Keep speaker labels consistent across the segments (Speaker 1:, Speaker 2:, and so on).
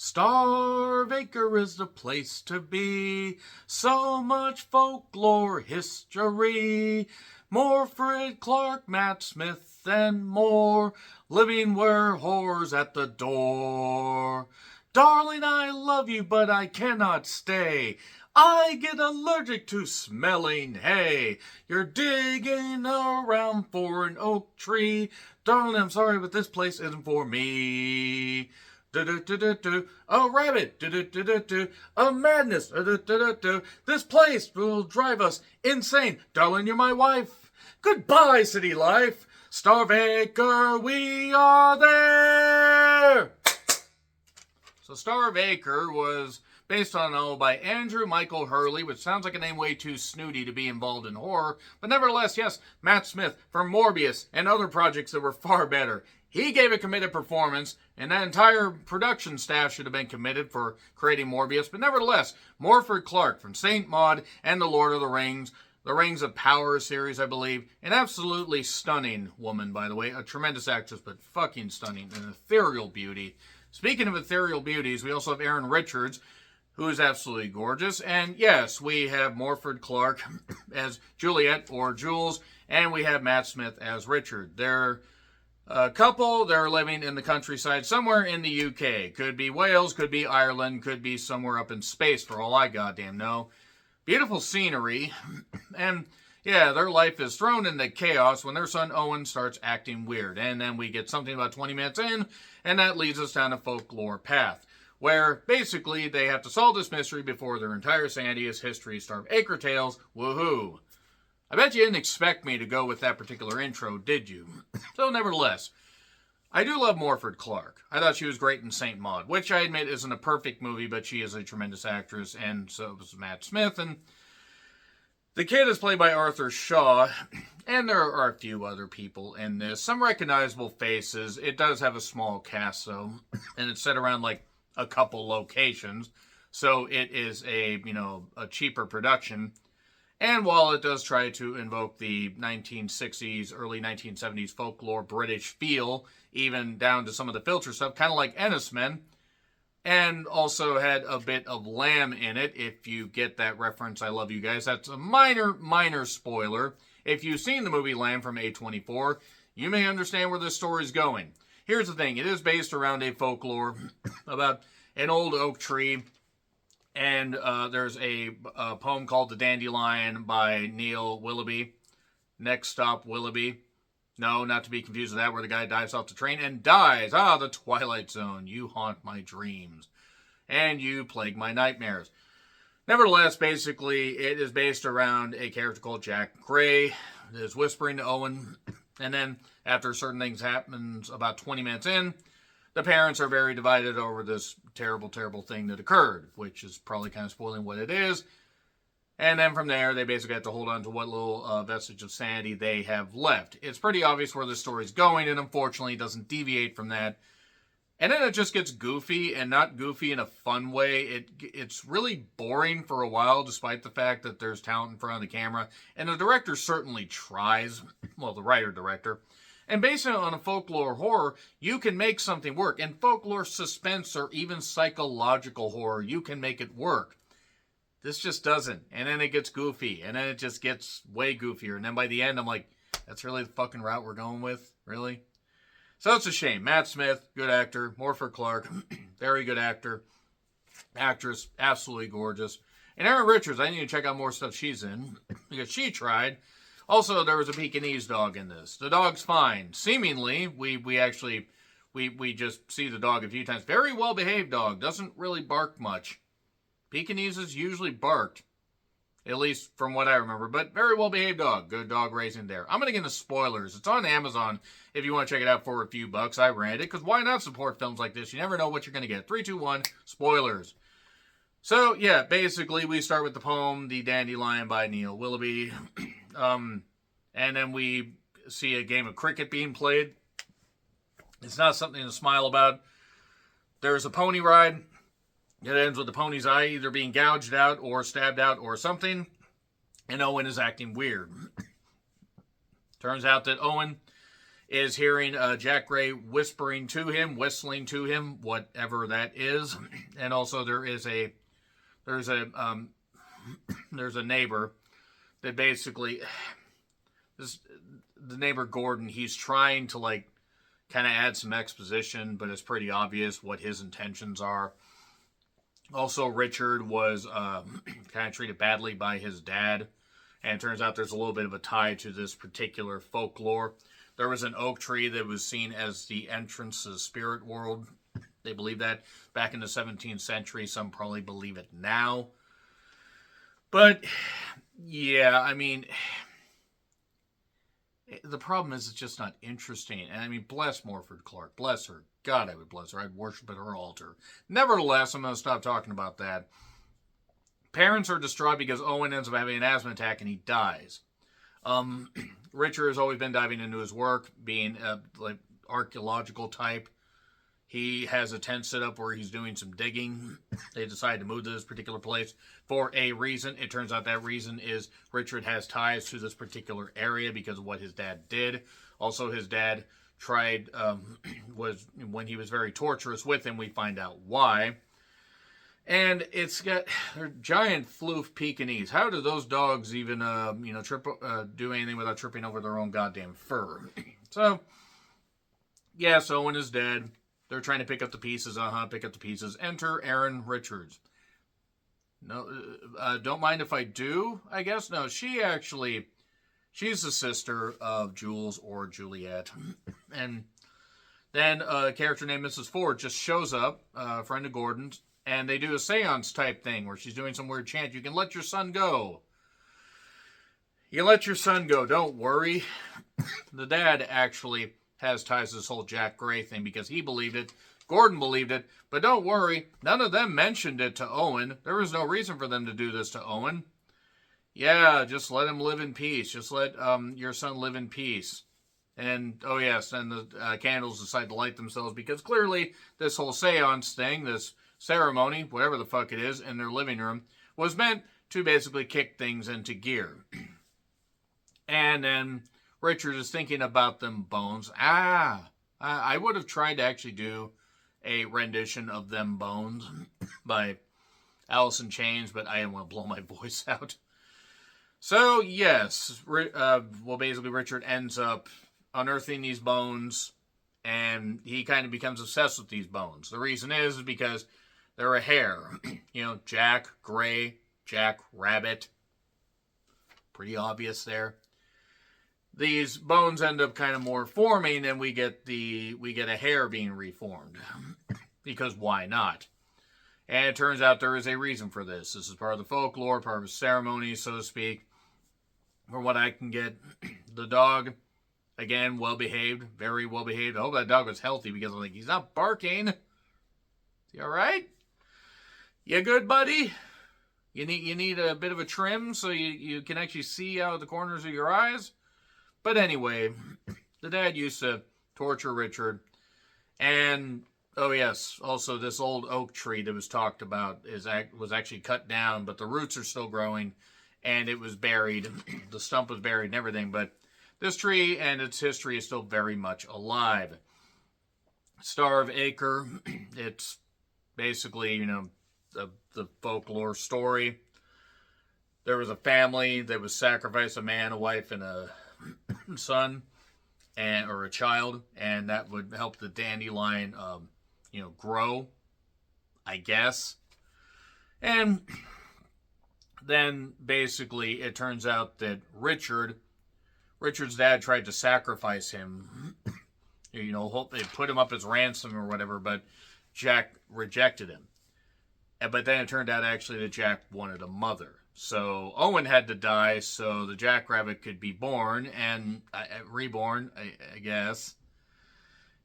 Speaker 1: Starve Acre is the place to be. So much folklore history. Morfred, Clark, Matt Smith, and more. Living where whores at the door. Darling, I love you, but I cannot stay. I get allergic to smelling hay. You're digging around for an oak tree. Darling, I'm sorry, but this place isn't for me. Do-do-do-do-do. A rabbit. Do-do-do-do-do. A madness. Do-do-do-do-do. This place will drive us insane. Darling, you're my wife. Goodbye, city life. Starve Acre, we are there. So Starve Acre was based on a novel by Andrew Michael Hurley, which sounds like a name way too snooty to be involved in horror. But nevertheless, yes, Matt Smith from Morbius and other projects that were far better. He gave a committed performance, and that entire production staff should have been committed for creating Morbius. But nevertheless, Morfred Clark from Saint Maud and The Lord of the Rings of Power series, I believe. An absolutely stunning woman, by the way. A tremendous actress, but fucking stunning. An ethereal beauty. Speaking of ethereal beauties, we also have Erin Richards, who is absolutely gorgeous. And yes, we have Morfred Clark as Juliet or Jules, and we have Matt Smith as Richard. They're a couple. They're living in the countryside somewhere in the UK. Could be Wales, could be Ireland, could be somewhere up in space for all I goddamn know. Beautiful scenery. And yeah, their life is thrown into chaos when their son Owen starts acting weird. And then we get something about 20 minutes in, and that leads us down a folklore path, where basically they have to solve this mystery before their entire sanity is history. Starve Acre Tales. Woohoo. I bet you didn't expect me to go with that particular intro, did you? So nevertheless, I do love Morfred Clark. I thought she was great in Saint Maud, which I admit isn't a perfect movie, but she is a tremendous actress, and so was Matt Smith. And the kid is played by Arthur Shaw, and there are a few other people in this. Some recognizable faces. It does have a small cast, though, and it's set around like a couple locations, so it is a cheaper production. And while it does try to invoke the 1960s, early 1970s folklore British feel, even down to some of the filter stuff, kind of like Ennismen, and also had a bit of Lamb in it. If you get that reference, I love you guys. That's a minor spoiler. If you've seen the movie Lamb from A24, you may understand where this story is going. Here's the thing. It is based around a folklore about an old oak tree. And there's a poem called The Dandelion by Neil Willoughby. Next Stop, Willoughby. No, not to be confused with that, where the guy dives off the train and dies. Ah, the Twilight Zone. You haunt my dreams. And you plague my nightmares. Nevertheless, basically, it is based around a character called Jack Gray that is whispering to Owen. And then, after certain things happen, about 20 minutes in, the parents are very divided over this terrible thing that occurred, which is probably kind of spoiling what it is. And then from there, they basically have to hold on to what little vestige of sanity they have left. It's pretty obvious where the story's going, and unfortunately, it doesn't deviate from that. And then it just gets goofy, and not goofy in a fun way. It's really boring for a while, despite the fact that there's talent in front of the camera. And the director certainly tries. Well, the writer-director. And based on a folklore horror, you can make something work. And folklore suspense or even psychological horror, you can make it work. This just doesn't. And then it gets goofy. And then it just gets way goofier. And then by the end, I'm like, that's really the fucking route we're going with? Really? So it's a shame. Matt Smith, good actor. Morfred Clark, very good actor. Actress, absolutely gorgeous. And Erin Richards, I need to check out more stuff she's in. Because she tried. Also, there was a Pekingese dog in this. The dog's fine. Seemingly, we just see the dog a few times. Very well-behaved dog. Doesn't really bark much. Pekinese usually barked. At least from what I remember. But very well-behaved dog. Good dog raising there. I'm going to get into spoilers. It's on Amazon if you want to check it out for a few bucks. I ran it because why not support films like this? You never know what you're going to get. 3, 2, 1, spoilers. So, yeah, basically we start with the poem, The Dandelion by Neil Willoughby. And then we see a game of cricket being played. It's not something to smile about. There's a pony ride. It ends with the pony's eye either being gouged out or stabbed out or something. And Owen is acting weird. Turns out that Owen is hearing Jack Gray whispering to him, whistling to him, whatever that is. And also there's a neighbor that basically, the neighbor Gordon, he's trying to like kind of add some exposition, but it's pretty obvious what his intentions are. Also, Richard was kind of treated badly by his dad, and it turns out there's a little bit of a tie to this particular folklore. There was an oak tree that was seen as the entrance to the spirit world. They believe that back in the 17th century. Some probably believe it now. But, yeah, I mean, the problem is it's just not interesting. And I mean, bless Morford Clark. Bless her. God, I would bless her. I'd worship at her altar. Nevertheless, I'm going to stop talking about that. Parents are distraught because Owen ends up having an asthma attack and he dies. Richard has always been diving into his work, being a like archaeological type. He has a tent set up where he's doing some digging. They decide to move to this particular place for a reason. It turns out that reason is Richard has ties to this particular area because of what his dad did. Also, his dad tried, was when he was very torturous with him, we find out why. And it's got giant floof Pekingese. How do those dogs even, do anything without tripping over their own goddamn fur? So, yes, Owen is dead. They're trying to pick up the pieces. Pick up the pieces. Enter Aaron Richards. No, don't mind if I do, I guess. No, she's the sister of Jules or Juliet. And then a character named Mrs. Ford just shows up, a friend of Gordon's, and they do a seance type thing where she's doing some weird chant. You can let your son go. You let your son go. Don't worry. The dad actually has ties to this whole Jack Gray thing because he believed it. Gordon believed it. But don't worry. None of them mentioned it to Owen. There was no reason for them to do this to Owen. Yeah, just let him live in peace. Just let your son live in peace. And, oh yes, and the candles decide to light themselves because clearly this whole seance thing, this ceremony, whatever the fuck it is, in their living room, was meant to basically kick things into gear. And then Richard is thinking about them bones. I would have tried to actually do a rendition of Them Bones by Alice in Chains, but I didn't want to blow my voice out. So, yes, basically Richard ends up unearthing these bones, and he kind of becomes obsessed with these bones. The reason is because they're a hare. Jack, Gray, Jack, Rabbit. Pretty obvious there. These bones end up kind of more forming, and we get a hare being reformed. Because why not? And it turns out there is a reason for this. This is part of the folklore, part of the ceremony, so to speak. From what I can get, the dog, again, well-behaved, very well-behaved. I hope that dog was healthy because I'm like, he's not barking. Is he all right? You good, buddy? You need a bit of a trim so you can actually see out of the corners of your eyes? But anyway, the dad used to torture Richard. And, oh yes, also this old oak tree that was talked about was actually cut down, but the roots are still growing, and it was buried. The stump was buried and everything, but this tree and its history is still very much alive. Star of Acre, it's basically, the folklore story. There was a family that was sacrificed, a man, a wife, and a son, or a child, and that would help the dandelion, grow, I guess. And then basically it turns out that Richard's dad tried to sacrifice him. Hope they put him up as ransom or whatever, but Jack rejected him. But then it turned out actually that Jack wanted a mother. So Owen had to die so the jackrabbit could be born and reborn, I guess.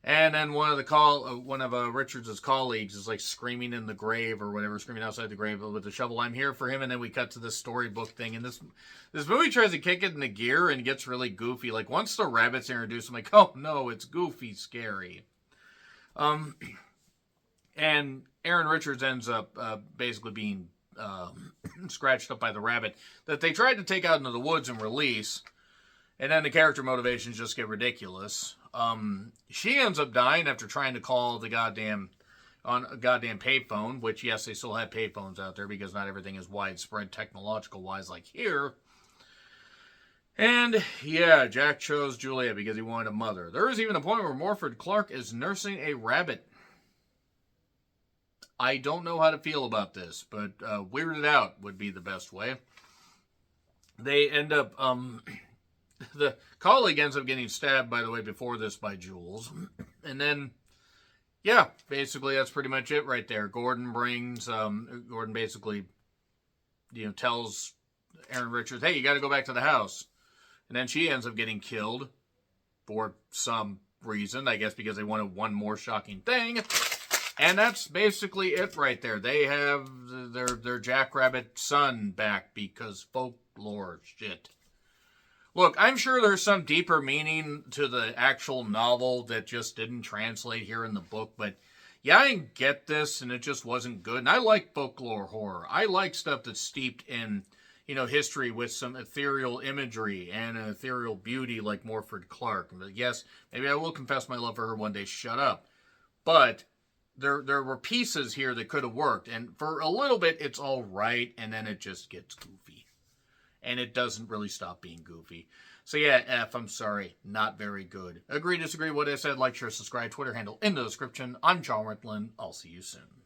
Speaker 1: And then one of Richards' colleagues is like screaming in the grave or whatever, screaming outside the grave with the shovel. I'm here for him. And then we cut to this storybook thing, and this movie tries to kick it into gear and gets really goofy. Like once the rabbit's introduced, I'm like, oh no, it's goofy, scary. And Aaron Richards ends up basically being scratched up by the rabbit that they tried to take out into the woods and release, and then the character motivations just get ridiculous. She ends up dying after trying to call the goddamn on a goddamn payphone, which, yes, they still have payphones out there because not everything is widespread technological-wise like here. And, yeah, Jack chose Juliet because he wanted a mother. There is even a point where Morford Clark is nursing a rabbit. I don't know how to feel about this, but weirded out would be the best way. They end up, the colleague ends up getting stabbed, by the way, before this by Jules. And then, yeah, basically that's pretty much it right there. Gordon basically, tells Aaron Richards, hey, you got to go back to the house. And then she ends up getting killed for some reason, I guess because they wanted one more shocking thing. And that's basically it right there. They have their Jackrabbit son back because folklore shit. Look, I'm sure there's some deeper meaning to the actual novel that just didn't translate here in the book, but yeah, I didn't get this, and it just wasn't good. And I like folklore horror. I like stuff that's steeped in, history with some ethereal imagery and an ethereal beauty like Morford Clark. But yes, maybe I will confess my love for her one day. Shut up. But there were pieces here that could have worked, and for a little bit, it's all right, and then it just gets goofy. And it doesn't really stop being goofy. So yeah, I'm sorry. Not very good. Agree, disagree, what I said. Like, share, subscribe, Twitter handle in the description. I'm John Rickland. I'll see you soon.